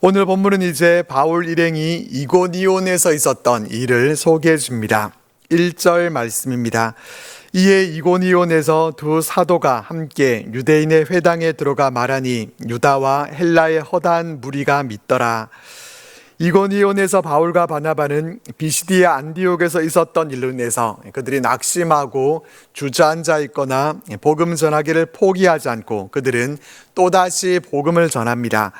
오늘 본문은 이제 바울 일행이 이고니온에서 있었던 일을 소개해 줍니다. 1절 말씀입니다. 이에 이고니온에서 두 사도가 함께 유대인의 회당에 들어가 말하니 유다와 헬라의 허다한 무리가 믿더라. 이고니온에서 바울과 바나바는 비시디아 안디옥에서 있었던 일로 인해서 그들이 낙심하고 주저앉아 있거나 복음 전하기를 포기하지 않고 그들은 또다시 복음을 전합니다.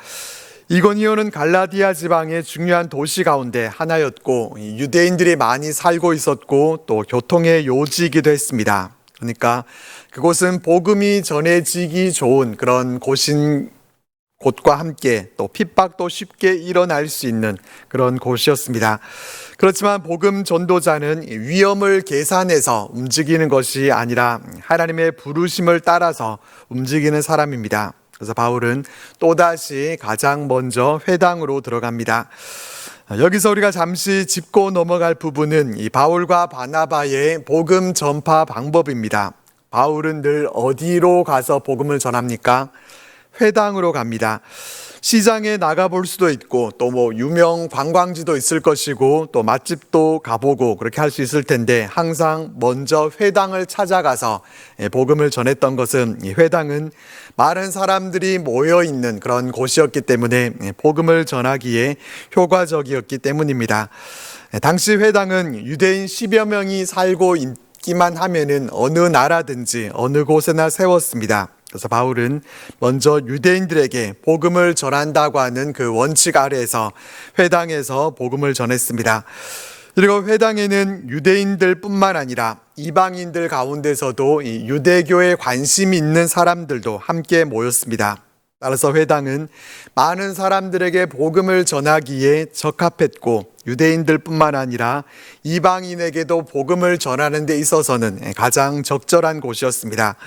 이고니온은 갈라디아 지방의 중요한 도시 가운데 하나였고 유대인들이 많이 살고 있었고 또 교통의 요지이기도 했습니다. 그러니까 그곳은 복음이 전해지기 좋은 그런 곳과 함께 또 핍박도 쉽게 일어날 수 있는 그런 곳이었습니다. 그렇지만 복음 전도자는 위험을 계산해서 움직이는 것이 아니라 하나님의 부르심을 따라서 움직이는 사람입니다. 그래서 바울은 또다시 가장 먼저 회당으로 들어갑니다. 여기서 우리가 잠시 짚고 넘어갈 부분은 이 바울과 바나바의 복음 전파 방법입니다. 바울은 늘 어디로 가서 복음을 전합니까? 회당으로 갑니다. 시장에 나가볼 수도 있고 또 유명 관광지도 있을 것이고 또 맛집도 가보고 그렇게 할 수 있을 텐데 항상 먼저 회당을 찾아가서 복음을 전했던 것은 이 회당은 많은 사람들이 모여있는 그런 곳이었기 때문에 복음을 전하기에 효과적이었기 때문입니다. 당시 회당은 유대인 10여 명이 살고 있기만 하면은 어느 나라든지 어느 곳에나 세웠습니다. 그래서 바울은 먼저 유대인들에게 복음을 전한다고 하는 그 원칙 아래에서 회당에서 복음을 전했습니다. 그리고 회당에는 유대인들 뿐만 아니라 이방인들 가운데서도 이 유대교에 관심이 있는 사람들도 함께 모였습니다. 따라서 회당은 많은 사람들에게 복음을 전하기에 적합했고 유대인들 뿐만 아니라 이방인에게도 복음을 전하는 데 있어서는 가장 적절한 곳이었습니다.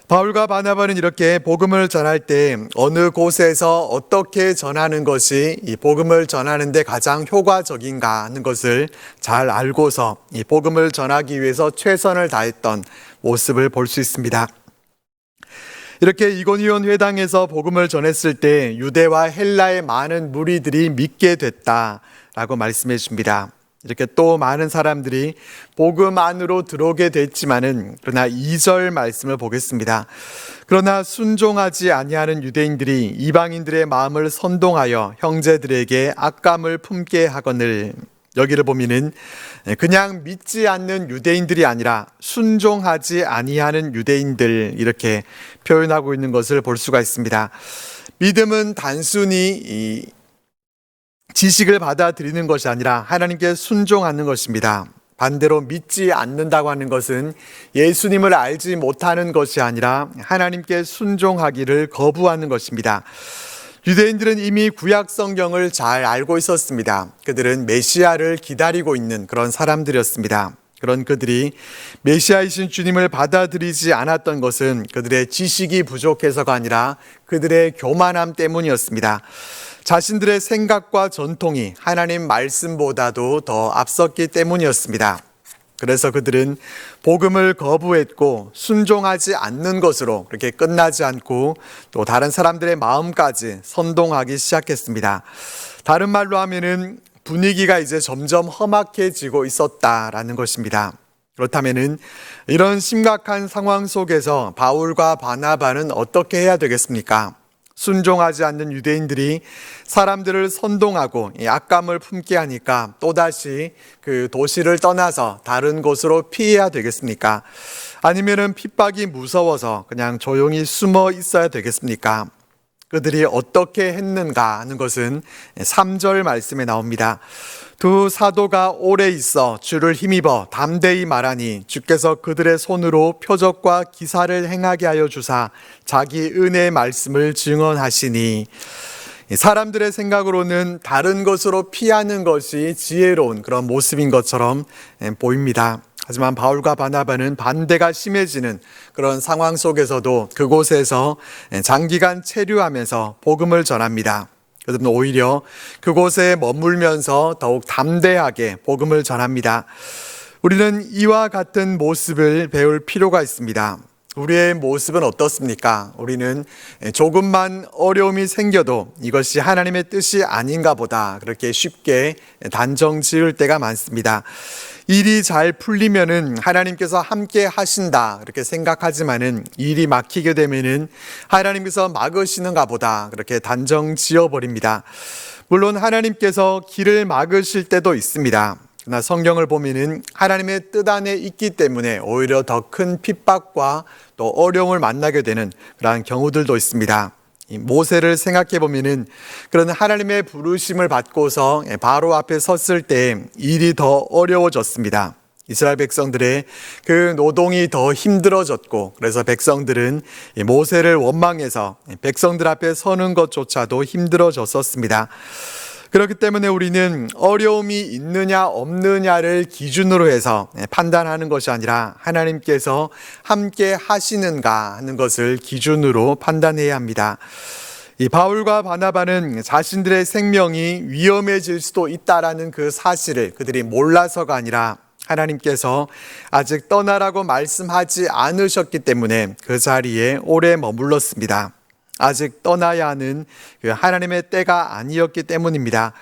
바울과 바나바는 이렇게 복음을 전할 때 어느 곳에서 어떻게 전하는 것이 이 복음을 전하는 데 가장 효과적인가 하는 것을 잘 알고서 이 복음을 전하기 위해서 최선을 다했던 모습을 볼 수 있습니다. 이렇게 이고니온 회당에서 복음을 전했을 때 유대와 헬라의 많은 무리들이 믿게 됐다라고 말씀해 줍니다. 이렇게 또 많은 사람들이 복음 안으로 들어오게 됐지만은 그러나 2절 말씀을 보겠습니다. 그러나 순종하지 아니하는 유대인들이 이방인들의 마음을 선동하여 형제들에게 악감을 품게 하거늘. 여기를 보면은 그냥 믿지 않는 유대인들이 아니라 순종하지 아니하는 유대인들 이렇게 표현하고 있는 것을 볼 수가 있습니다. 믿음은 단순히 지식을 받아들이는 것이 아니라 하나님께 순종하는 것입니다. 반대로 믿지 않는다고 하는 것은 예수님을 알지 못하는 것이 아니라 하나님께 순종하기를 거부하는 것입니다. 유대인들은 이미 구약 성경을 잘 알고 있었습니다. 그들은 메시아를 기다리고 있는 그런 사람들이었습니다. 그런 그들이 메시아이신 주님을 받아들이지 않았던 것은 그들의 지식이 부족해서가 아니라 그들의 교만함 때문이었습니다. 자신들의 생각과 전통이 하나님 말씀보다도 더 앞섰기 때문이었습니다. 그래서 그들은 복음을 거부했고 순종하지 않는 것으로 그렇게 끝나지 않고 또 다른 사람들의 마음까지 선동하기 시작했습니다. 다른 말로 하면은 분위기가 이제 점점 험악해지고 있었다라는 것입니다. 그렇다면은 이런 심각한 상황 속에서 바울과 바나바는 어떻게 해야 되겠습니까? 순종하지 않는 유대인들이 사람들을 선동하고 악감을 품게 하니까 또다시 그 도시를 떠나서 다른 곳으로 피해야 되겠습니까? 아니면은 핍박이 무서워서 그냥 조용히 숨어 있어야 되겠습니까? 그들이 어떻게 했는가 하는 것은 3절 말씀에 나옵니다. 두 사도가 오래 있어 주를 힘입어 담대히 말하니 주께서 그들의 손으로 표적과 기사를 행하게 하여 주사 자기 은혜의 말씀을 증언하시니. 사람들의 생각으로는 다른 것으로 피하는 것이 지혜로운 그런 모습인 것처럼 보입니다. 하지만 바울과 바나바는 반대가 심해지는 그런 상황 속에서도 그곳에서 장기간 체류하면서 복음을 전합니다. 그들은 오히려 그곳에 머물면서 더욱 담대하게 복음을 전합니다. 우리는 이와 같은 모습을 배울 필요가 있습니다. 우리의 모습은 어떻습니까? 우리는 조금만 어려움이 생겨도 이것이 하나님의 뜻이 아닌가 보다 그렇게 쉽게 단정 지을 때가 많습니다. 일이 잘 풀리면은 하나님께서 함께 하신다 그렇게 생각하지만은 일이 막히게 되면은 하나님께서 막으시는가 보다 그렇게 단정 지어 버립니다. 물론 하나님께서 길을 막으실 때도 있습니다. 그러나 성경을 보면은 하나님의 뜻 안에 있기 때문에 오히려 더 큰 핍박과 또 어려움을 만나게 되는 그러한 경우들도 있습니다. 이 모세를 생각해 보면은 그런 하나님의 부르심을 받고서 바로 앞에 섰을 때 일이 더 어려워졌습니다. 이스라엘 백성들의 그 노동이 더 힘들어졌고 그래서 백성들은 모세를 원망해서 백성들 앞에 서는 것조차도 힘들어졌었습니다. 그렇기 때문에 우리는 어려움이 있느냐 없느냐를 기준으로 해서 판단하는 것이 아니라 하나님께서 함께 하시는가 하는 것을 기준으로 판단해야 합니다. 이 바울과 바나바는 자신들의 생명이 위험해질 수도 있다라는 그 사실을 그들이 몰라서가 아니라 하나님께서 아직 떠나라고 말씀하지 않으셨기 때문에 그 자리에 오래 머물렀습니다. 아직 떠나야 하는 그 하나님의 때가 아니었기 때문입니다.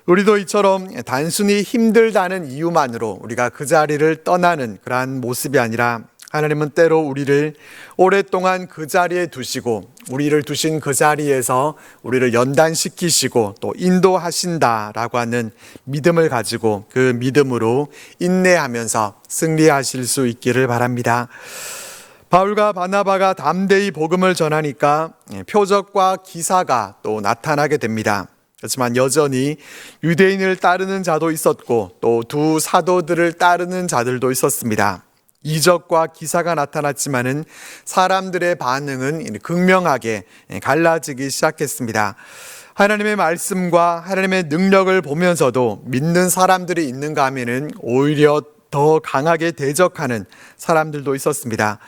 우리도 이처럼 단순히 힘들다는 이유만으로 우리가 그 자리를 떠나는 그러한 모습이 아니라 하나님은 때로 우리를 오랫동안 그 자리에 두시고 우리를 두신 그 자리에서 우리를 연단시키시고 또 인도하신다라고 하는 믿음을 가지고 그 믿음으로 인내하면서 승리하실 수 있기를 바랍니다. 바울과 바나바가 담대히 복음을 전하니까 표적과 기사가 또 나타나게 됩니다. 그렇지만 여전히 유대인을 따르는 자도 있었고 또 두 사도들을 따르는 자들도 있었습니다. 이적과 기사가 나타났지만은 사람들의 반응은 극명하게 갈라지기 시작했습니다. 하나님의 말씀과 하나님의 능력을 보면서도 믿는 사람들이 있는가 하면은 오히려 더 강하게 대적하는 사람들도 있었습니다.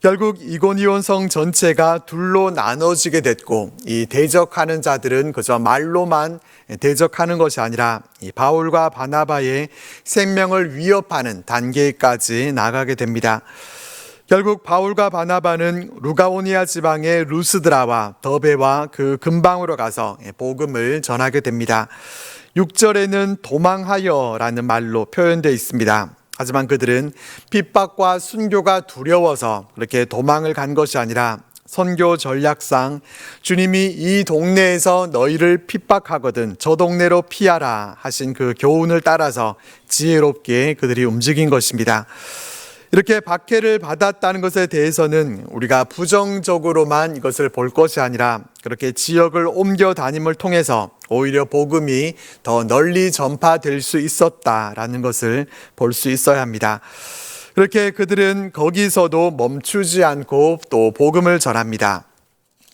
결국 이고니온 성 전체가 둘로 나눠지게 됐고 이 대적하는 자들은 그저 말로만 대적하는 것이 아니라 이 바울과 바나바의 생명을 위협하는 단계까지 나가게 됩니다. 결국 바울과 바나바는 루가오니아 지방의 루스드라와 더베와 그 근방으로 가서 복음을 전하게 됩니다. 6절에는 도망하여라는 말로 표현되어 있습니다. 하지만 그들은 핍박과 순교가 두려워서 그렇게 도망을 간 것이 아니라 선교 전략상 주님이 이 동네에서 너희를 핍박하거든 저 동네로 피하라 하신 그 교훈을 따라서 지혜롭게 그들이 움직인 것입니다. 이렇게 박해를 받았다는 것에 대해서는 우리가 부정적으로만 이것을 볼 것이 아니라 그렇게 지역을 옮겨 다님을 통해서 오히려 복음이 더 널리 전파될 수 있었다라는 것을 볼 수 있어야 합니다. 그렇게 그들은 거기서도 멈추지 않고 또 복음을 전합니다.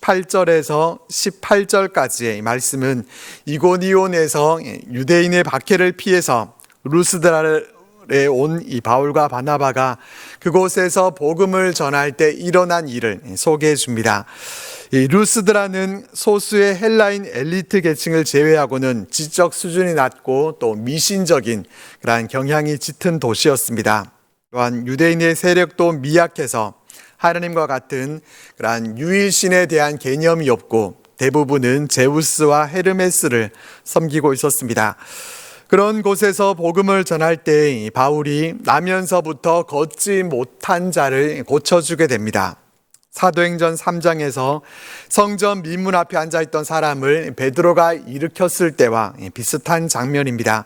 8절에서 18절까지의 말씀은 이고니온에서 유대인의 박해를 피해서 루스드라를 온 이 바울과 바나바가 그곳에서 복음을 전할 때 일어난 일을 소개해 줍니다. 이 루스드라는 소수의 헬라인 엘리트 계층을 제외하고는 지적 수준이 낮고 또 미신적인 그러한 경향이 짙은 도시였습니다. 또한 유대인의 세력도 미약해서 하나님과 같은 그러한 유일신에 대한 개념이 없고 대부분은 제우스와 헤르메스를 섬기고 있었습니다. 그런 곳에서 복음을 전할 때 바울이 나면서부터 걷지 못한 자를 고쳐주게 됩니다. 사도행전 3장에서 성전 미문 앞에 앉아있던 사람을 베드로가 일으켰을 때와 비슷한 장면입니다.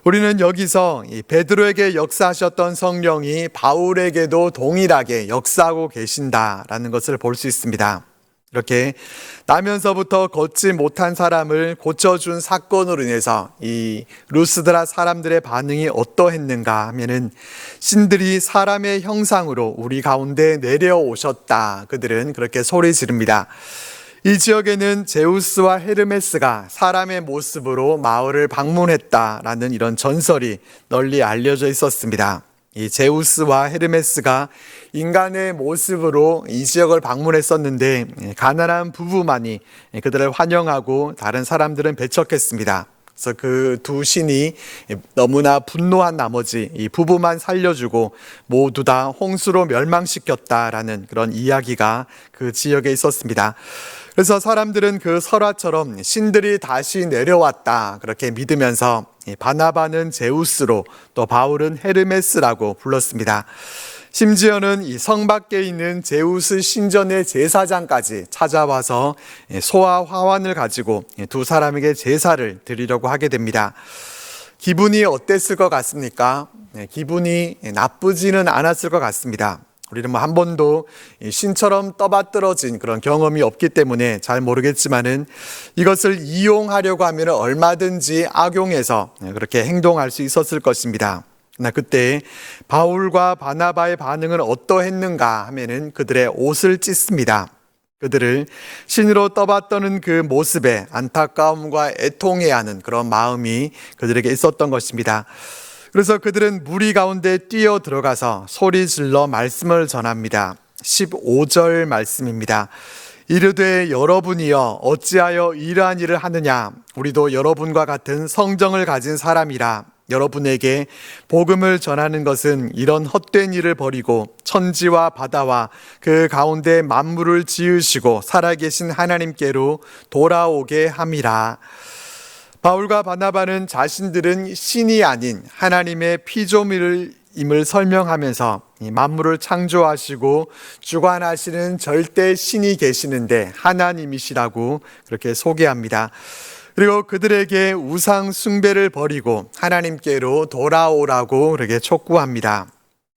우리는 여기서 베드로에게 역사하셨던 성령이 바울에게도 동일하게 역사하고 계신다라는 것을 볼 수 있습니다. 이렇게 나면서부터 걷지 못한 사람을 고쳐준 사건으로 인해서 이 루스드라 사람들의 반응이 어떠했는가 하면은 신들이 사람의 형상으로 우리 가운데 내려오셨다. 그들은 그렇게 소리 지릅니다. 이 지역에는 제우스와 헤르메스가 사람의 모습으로 마을을 방문했다라는 이런 전설이 널리 알려져 있었습니다. 이 제우스와 헤르메스가 인간의 모습으로 이 지역을 방문했었는데 가난한 부부만이 그들을 환영하고 다른 사람들은 배척했습니다. 그래서 그 두 신이 너무나 분노한 나머지 이 부부만 살려주고 모두 다 홍수로 멸망시켰다라는 그런 이야기가 그 지역에 있었습니다. 그래서 사람들은 그 설화처럼 신들이 다시 내려왔다 그렇게 믿으면서 바나바는 제우스로 또 바울은 헤르메스라고 불렀습니다. 심지어는 이 성 밖에 있는 제우스 신전의 제사장까지 찾아와서 소와 화환을 가지고 두 사람에게 제사를 드리려고 하게 됩니다. 기분이 어땠을 것 같습니까? 기분이 나쁘지는 않았을 것 같습니다. 우리는 한 번도 신처럼 떠받들어진 그런 경험이 없기 때문에 잘 모르겠지만은 이것을 이용하려고 하면 얼마든지 악용해서 그렇게 행동할 수 있었을 것입니다. 그러나 그때 바울과 바나바의 반응은 어떠했는가 하면은 그들의 옷을 찢습니다. 그들을 신으로 떠받드는 그 모습에 안타까움과 애통해하는 그런 마음이 그들에게 있었던 것입니다. 그래서 그들은 무리 가운데 뛰어 들어가서 소리 질러 말씀을 전합니다. 15절 말씀입니다. 이르되 여러분이여 어찌하여 이러한 일을 하느냐? 우리도 여러분과 같은 성정을 가진 사람이라. 여러분에게 복음을 전하는 것은 이런 헛된 일을 버리고 천지와 바다와 그 가운데 만물을 지으시고 살아계신 하나님께로 돌아오게 함이라. 바울과 바나바는 자신들은 신이 아닌 하나님의 피조물임을 설명하면서 만물을 창조하시고 주관하시는 절대 신이 계시는데 하나님이시라고 그렇게 소개합니다. 그리고 그들에게 우상 숭배를 버리고 하나님께로 돌아오라고 그렇게 촉구합니다.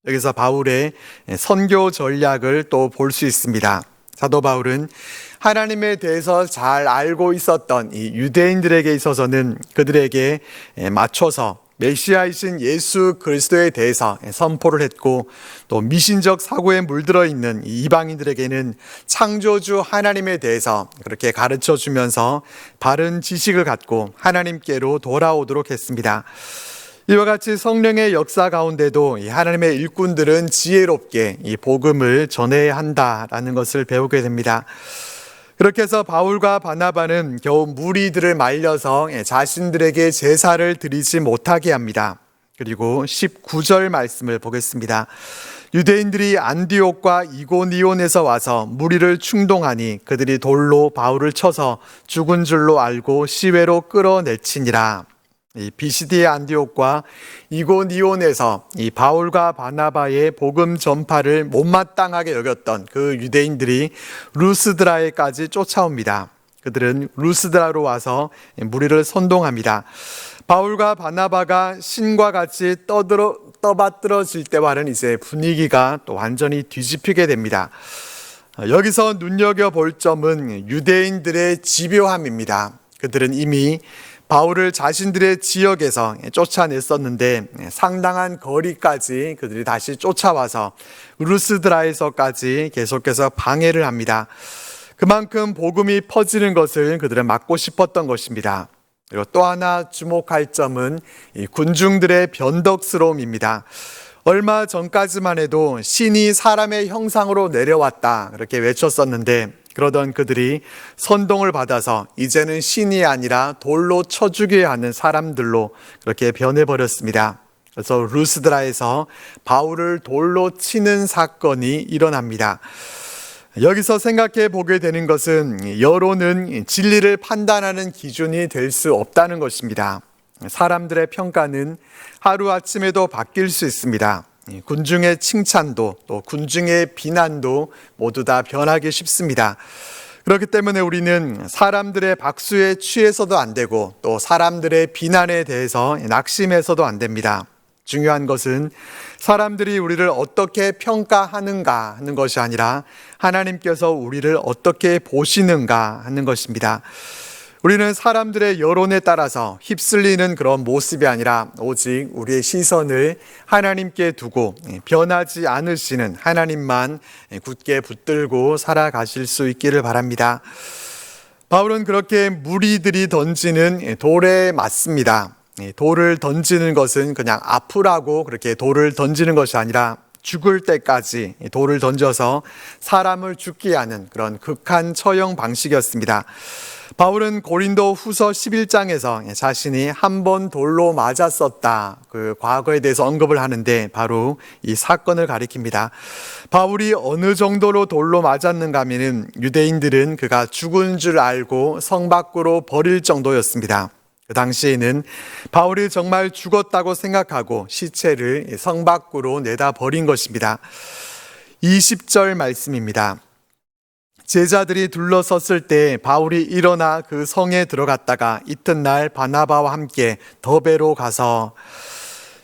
여기서 바울의 선교 전략을 또 볼 수 있습니다. 사도 바울은 하나님에 대해서 잘 알고 있었던 이 유대인들에게 있어서는 그들에게 맞춰서 메시아이신 예수 그리스도에 대해서 선포를 했고 또 미신적 사고에 물들어 있는 이방인들에게는 창조주 하나님에 대해서 그렇게 가르쳐 주면서 바른 지식을 갖고 하나님께로 돌아오도록 했습니다. 이와 같이 성령의 역사 가운데도 하나님의 일꾼들은 지혜롭게 이 복음을 전해야 한다라는 것을 배우게 됩니다. 그렇게 해서 바울과 바나바는 겨우 무리들을 말려서 자신들에게 제사를 드리지 못하게 합니다. 그리고 19절 말씀을 보겠습니다. 유대인들이 안디옥과 이고니온에서 와서 무리를 충동하니 그들이 돌로 바울을 쳐서 죽은 줄로 알고 시외로 끌어내치니라. 이 비시디의 안디옥과 이고니온에서 이 바울과 바나바의 복음 전파를 못마땅하게 여겼던 그 유대인들이 루스드라에까지 쫓아옵니다. 그들은 루스드라로 와서 무리를 선동합니다. 바울과 바나바가 신과 같이 떠받들어질 때와는 이제 분위기가 또 완전히 뒤집히게 됩니다. 여기서 눈여겨볼 점은 유대인들의 집요함입니다. 그들은 이미 바울을 자신들의 지역에서 쫓아냈었는데 상당한 거리까지 그들이 다시 쫓아와서 루스드라에서까지 계속해서 방해를 합니다. 그만큼 복음이 퍼지는 것을 그들은 막고 싶었던 것입니다. 그리고 또 하나 주목할 점은 이 군중들의 변덕스러움입니다. 얼마 전까지만 해도 신이 사람의 형상으로 내려왔다 그렇게 외쳤었는데 그러던 그들이 선동을 받아서 이제는 신이 아니라 돌로 쳐 죽여야 하는 사람들로 그렇게 변해버렸습니다. 그래서 루스드라에서 바울을 돌로 치는 사건이 일어납니다. 여기서 생각해 보게 되는 것은 여론은 진리를 판단하는 기준이 될 수 없다는 것입니다. 사람들의 평가는 하루아침에도 바뀔 수 있습니다. 군중의 칭찬도 또 군중의 비난도 모두 다 변하기 쉽습니다. 그렇기 때문에 우리는 사람들의 박수에 취해서도 안 되고 또 사람들의 비난에 대해서 낙심해서도 안 됩니다. 중요한 것은 사람들이 우리를 어떻게 평가하는가 하는 것이 아니라 하나님께서 우리를 어떻게 보시는가 하는 것입니다. 우리는 사람들의 여론에 따라서 휩쓸리는 그런 모습이 아니라 오직 우리의 시선을 하나님께 두고 변하지 않으시는 하나님만 굳게 붙들고 살아가실 수 있기를 바랍니다. 바울은 그렇게 무리들이 던지는 돌에 맞습니다. 돌을 던지는 것은 그냥 아프라고 그렇게 돌을 던지는 것이 아니라 죽을 때까지 돌을 던져서 사람을 죽게 하는 그런 극한 처형 방식이었습니다. 바울은 고린도 후서 11장에서 자신이 한 번 돌로 맞았었다, 그 과거에 대해서 언급을 하는데 바로 이 사건을 가리킵니다. 바울이 어느 정도로 돌로 맞았는가 하면은 유대인들은 그가 죽은 줄 알고 성 밖으로 버릴 정도였습니다. 그 당시에는 바울이 정말 죽었다고 생각하고 시체를 성 밖으로 내다 버린 것입니다. 20절 말씀입니다. 제자들이 둘러섰을 때 바울이 일어나 그 성에 들어갔다가 이튿날 바나바와 함께 더베로 가서,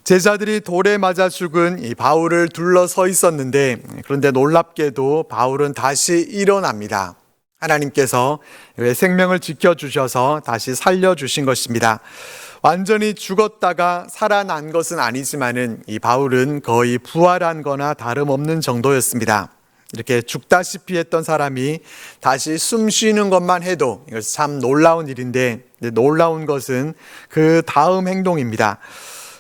제자들이 돌에 맞아 죽은 이 바울을 둘러서 있었는데, 그런데 놀랍게도 바울은 다시 일어납니다. 하나님께서 생명을 지켜주셔서 다시 살려주신 것입니다. 완전히 죽었다가 살아난 것은 아니지만은 이 바울은 거의 부활한 거나 다름없는 정도였습니다. 이렇게 죽다시피 했던 사람이 다시 숨 쉬는 것만 해도 이것이 참 놀라운 일인데, 놀라운 것은 그 다음 행동입니다.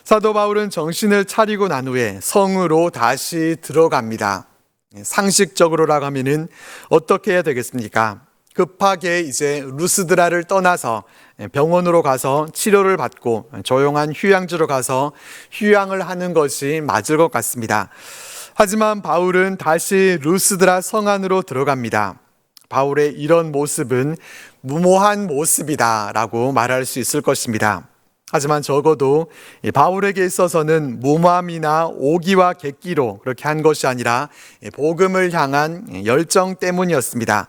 사도 바울은 정신을 차리고 난 후에 성으로 다시 들어갑니다. 상식적으로라고 하면은 어떻게 해야 되겠습니까? 급하게 이제 루스드라를 떠나서 병원으로 가서 치료를 받고 조용한 휴양지로 가서 휴양을 하는 것이 맞을 것 같습니다. 하지만 바울은 다시 루스드라 성 안으로 들어갑니다. 바울의 이런 모습은 무모한 모습이다라고 말할 수 있을 것입니다. 하지만 적어도 바울에게 있어서는 무모함이나 오기와 객기로 그렇게 한 것이 아니라 복음을 향한 열정 때문이었습니다.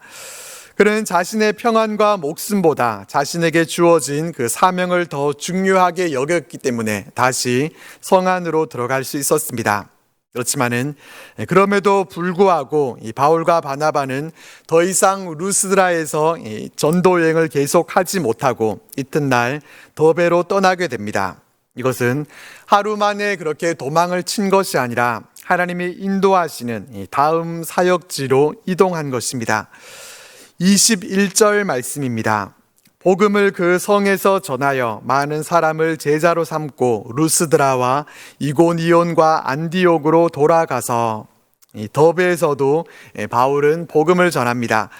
그는 자신의 평안과 목숨보다 자신에게 주어진 그 사명을 더 중요하게 여겼기 때문에 다시 성 안으로 들어갈 수 있었습니다. 그렇지만은 그럼에도 불구하고 이 바울과 바나바는 더 이상 루스드라에서 전도 여행을 계속하지 못하고 이튿날 더베로 떠나게 됩니다. 이것은 하루 만에 그렇게 도망을 친 것이 아니라 하나님이 인도하시는 다음 사역지로 이동한 것입니다. 21절 말씀입니다. 복음을 그 성에서 전하여 많은 사람을 제자로 삼고 루스드라와 이고니온과 안디옥으로 돌아가서, 이 더베에서도 바울은 복음을 전합니다.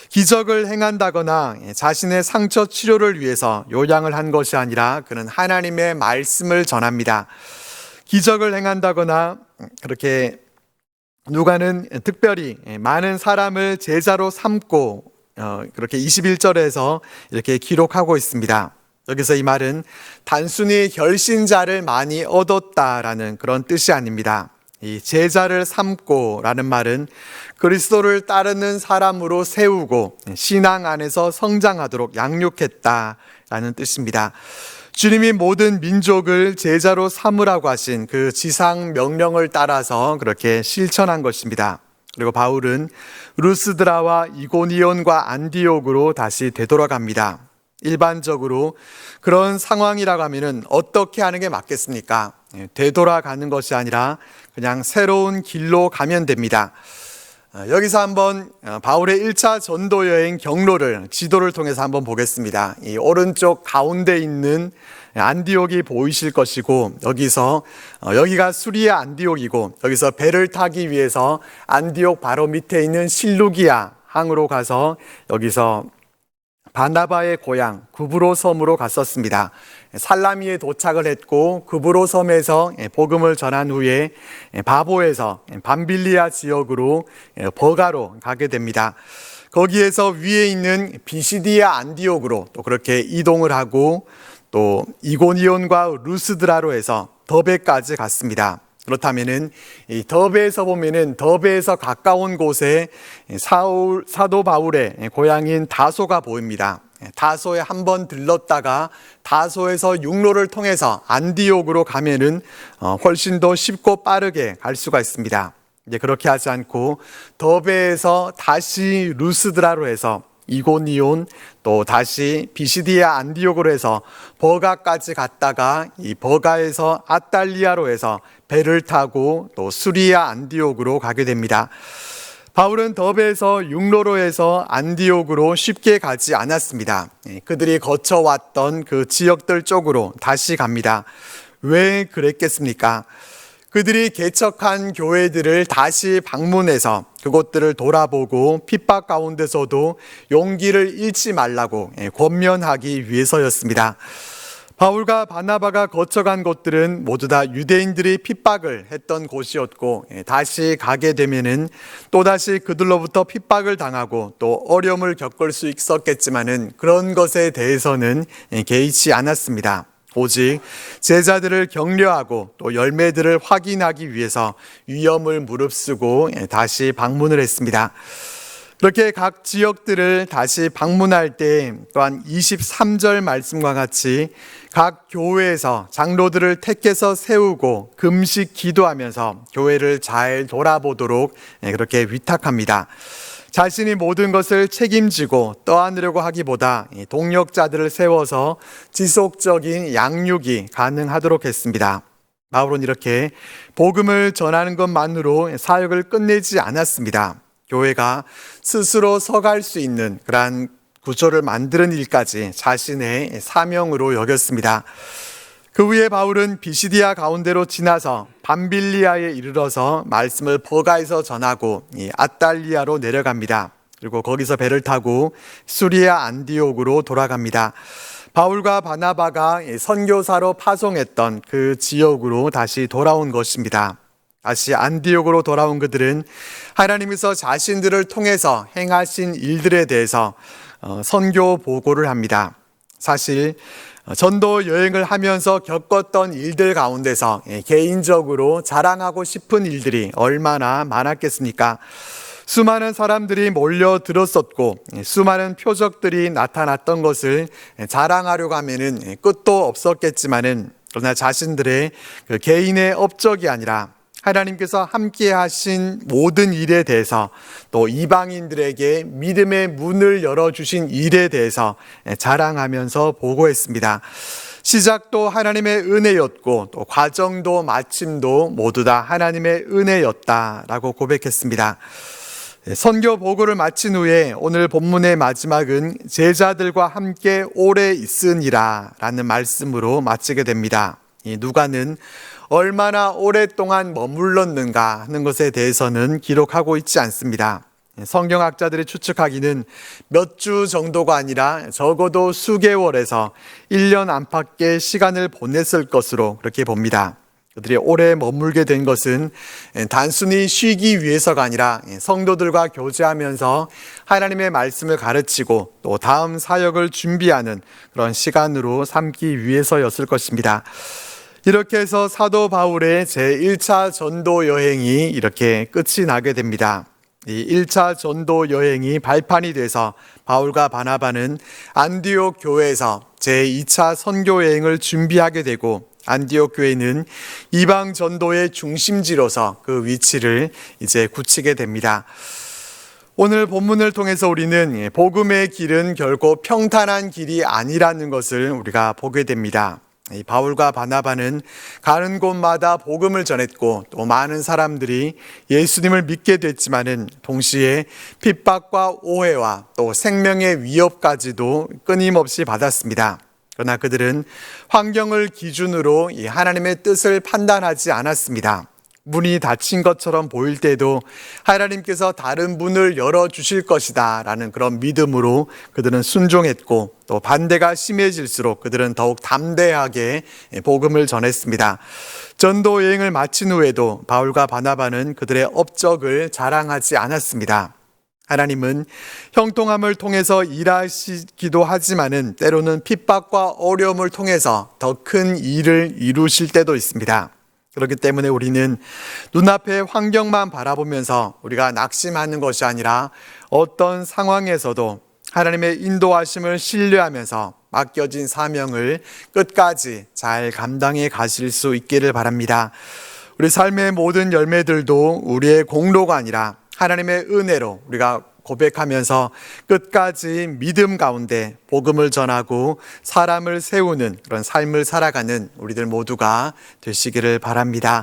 기적을 행한다거나 자신의 상처 치료를 위해서 요양을 한 것이 아니라 그는 하나님의 말씀을 전합니다. 기적을 행한다거나 그렇게 누가는 특별히 많은 사람을 제자로 삼고 그렇게 21절에서 이렇게 기록하고 있습니다. 여기서 이 말은 단순히 결신자를 많이 얻었다라는 그런 뜻이 아닙니다. 이 제자를 삼고라는 말은 그리스도를 따르는 사람으로 세우고 신앙 안에서 성장하도록 양육했다라는 뜻입니다. 주님이 모든 민족을 제자로 삼으라고 하신 그 지상 명령을 따라서 그렇게 실천한 것입니다. 그리고 바울은 루스드라와 이고니온과 안디옥으로 다시 되돌아갑니다. 일반적으로 그런 상황이라고 하면은 어떻게 하는 게 맞겠습니까? 되돌아가는 것이 아니라 그냥 새로운 길로 가면 됩니다. 여기서 한번 바울의 1차 전도 여행 경로를 지도를 통해서 한번 보겠습니다. 이 오른쪽 가운데 있는 안디옥이 보이실 것이고, 여기가 수리아 안디옥이고, 여기서 배를 타기 위해서 안디옥 바로 밑에 있는 실루기아 항으로 가서 여기서 바나바의 고향 구브로 섬으로 갔었습니다. 살라미에 도착을 했고 구브로 섬에서 복음을 전한 후에 바보에서 밤빌리아 지역으로 버가로 가게 됩니다. 거기에서 위에 있는 비시디아 안디옥으로 또 그렇게 이동을 하고 또 이고니온과 루스드라로 해서 더베까지 갔습니다. 그렇다면은 이 더베에서 보면은 더베에서 가까운 곳에 사도 바울의 고향인 다소가 보입니다. 다소에 한번 들렀다가 다소에서 육로를 통해서 안디옥으로 가면은 훨씬 더 쉽고 빠르게 갈 수가 있습니다. 이제 그렇게 하지 않고 더베에서 다시 루스드라로 해서 이고니온 또 다시 비시디아 안디옥으로 해서 버가까지 갔다가 이 버가에서 아탈리아로 해서 배를 타고 또 수리아 안디옥으로 가게 됩니다. 바울은 더베에서 육로로 해서 안디옥으로 쉽게 가지 않았습니다. 그들이 거쳐왔던 그 지역들 쪽으로 다시 갑니다. 왜 그랬겠습니까? 그들이 개척한 교회들을 다시 방문해서 그곳들을 돌아보고 핍박 가운데서도 용기를 잃지 말라고 권면하기 위해서였습니다. 바울과 바나바가 거쳐간 곳들은 모두 다 유대인들이 핍박을 했던 곳이었고, 다시 가게 되면은 또다시 그들로부터 핍박을 당하고 또 어려움을 겪을 수 있었겠지만은 그런 것에 대해서는 개의치 않았습니다. 오직 제자들을 격려하고 또 열매들을 확인하기 위해서 위험을 무릅쓰고 다시 방문을 했습니다. 그렇게 각 지역들을 다시 방문할 때 또한 23절 말씀과 같이 각 교회에서 장로들을 택해서 세우고 금식 기도하면서 교회를 잘 돌아보도록 그렇게 위탁합니다. 자신이 모든 것을 책임지고 떠안으려고 하기보다 동력자들을 세워서 지속적인 양육이 가능하도록 했습니다. 바울은 이렇게 복음을 전하는 것만으로 사역을 끝내지 않았습니다. 교회가 스스로 서갈 수 있는 그러한 구조를 만드는 일까지 자신의 사명으로 여겼습니다. 그 후에 바울은 비시디아 가운데로 지나서 밤빌리아에 이르러서 말씀을 버가에서 전하고 아달리아로 내려갑니다. 그리고 거기서 배를 타고 수리아 안디옥으로 돌아갑니다. 바울과 바나바가 선교사로 파송했던 그 지역으로 다시 돌아온 것입니다. 다시 안디옥으로 돌아온 그들은 하나님께서 자신들을 통해서 행하신 일들에 대해서 선교 보고를 합니다. 사실 전도 여행을 하면서 겪었던 일들 가운데서 개인적으로 자랑하고 싶은 일들이 얼마나 많았겠습니까? 수많은 사람들이 몰려들었었고 수많은 표적들이 나타났던 것을 자랑하려고 하면은 끝도 없었겠지만은, 그러나 자신들의 그 개인의 업적이 아니라 하나님께서 함께 하신 모든 일에 대해서 또 이방인들에게 믿음의 문을 열어주신 일에 대해서 자랑하면서 보고했습니다. 시작도 하나님의 은혜였고 또 과정도 마침도 모두 다 하나님의 은혜였다라고 고백했습니다. 선교 보고를 마친 후에 오늘 본문의 마지막은 제자들과 함께 오래 있으니라 라는 말씀으로 마치게 됩니다. 이 누가는 얼마나 오랫동안 머물렀는가 하는 것에 대해서는 기록하고 있지 않습니다. 성경학자들이 추측하기는 몇 주 정도가 아니라 적어도 수개월에서 1년 안팎의 시간을 보냈을 것으로 그렇게 봅니다. 그들이 오래 머물게 된 것은 단순히 쉬기 위해서가 아니라 성도들과 교제하면서 하나님의 말씀을 가르치고 또 다음 사역을 준비하는 그런 시간으로 삼기 위해서였을 것입니다. 이렇게 해서 사도 바울의 제1차 전도 여행이 이렇게 끝이 나게 됩니다. 이 1차 전도 여행이 발판이 돼서 바울과 바나바는 안디옥 교회에서 제2차 선교 여행을 준비하게 되고, 안디옥 교회는 이방 전도의 중심지로서 그 위치를 이제 굳히게 됩니다. 오늘 본문을 통해서 우리는 복음의 길은 결코 평탄한 길이 아니라는 것을 우리가 보게 됩니다. 바울과 바나바는 가는 곳마다 복음을 전했고 또 많은 사람들이 예수님을 믿게 됐지만은 동시에 핍박과 오해와 또 생명의 위협까지도 끊임없이 받았습니다. 그러나 그들은 환경을 기준으로 이 하나님의 뜻을 판단하지 않았습니다. 문이 닫힌 것처럼 보일 때도 하나님께서 다른 문을 열어주실 것이다 라는 그런 믿음으로 그들은 순종했고, 또 반대가 심해질수록 그들은 더욱 담대하게 복음을 전했습니다. 전도 여행을 마친 후에도 바울과 바나바는 그들의 업적을 자랑하지 않았습니다. 하나님은 형통함을 통해서 일하시기도 하지만은 때로는 핍박과 어려움을 통해서 더 큰 일을 이루실 때도 있습니다. 그렇기 때문에 우리는 눈앞의 환경만 바라보면서 우리가 낙심하는 것이 아니라 어떤 상황에서도 하나님의 인도하심을 신뢰하면서 맡겨진 사명을 끝까지 잘 감당해 가실 수 있기를 바랍니다. 우리 삶의 모든 열매들도 우리의 공로가 아니라 하나님의 은혜로 우리가 고백하면서 끝까지 믿음 가운데 복음을 전하고 사람을 세우는 그런 삶을 살아가는 우리들 모두가 되시기를 바랍니다.